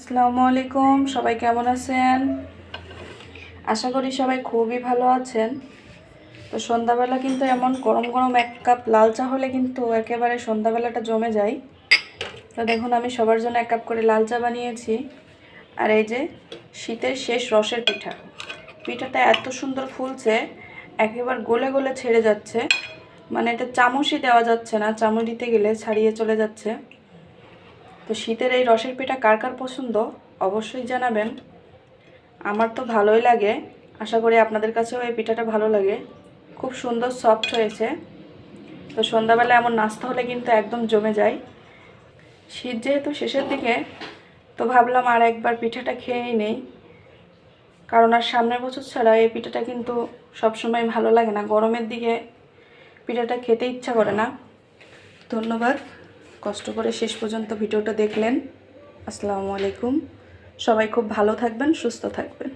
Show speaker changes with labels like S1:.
S1: আসসালামু আলাইকুম, সবাই কেমন আছেন? আশা করি সবাই খুবই ভালো আছেন। তো সন্ধ্যাবেলা কিন্তু এমন গরম গরম এক কাপ লাল চা হলে কিন্তু একেবারে সন্ধ্যাবেলাটা জমে যায়। তো দেখুন আমি সবার জন্য এক কাপ করে লাল চা বানিয়েছি। আর এই যে শীতের শেষ রসের পিঠা, পিঠাটা এত সুন্দর ফুলছে, একেবারে গলে গলে ছেড়ে যাচ্ছে, মানে এটা চামচই দেওয়া যাচ্ছে না, চামচ দিতে গেলে ছাড়িয়ে চলে যাচ্ছে। তো শীতের এই রসের পিঠা কার কার পছন্দ অবশ্যই জানাবেন। আমার তো ভালোই লাগে, আশা করি আপনাদের কাছেও এই পিঠাটা ভালো লাগে। খুব সুন্দর সফট হয়েছে। তো সন্ধ্যাবেলা এমন নাস্তা হলে কিন্তু একদম জমে যায়। শীত যেহেতু শেষের দিকে, তো ভাবলাম আর একবার পিঠাটা খেয়েই নেই, কারণ আর সামনের বছর ছাড়া এই পিঠাটা কিন্তু সবসময় ভালো লাগে না। গরমের দিকে পিঠাটা খেতে ইচ্ছা করে না। ধন্যবাদ কষ্ট করে শেষ পর্যন্ত ভিডিওটা দেখলেন। আসসালামু আলাইকুম, সবাই খুব ভালো থাকবেন, সুস্থ থাকবেন।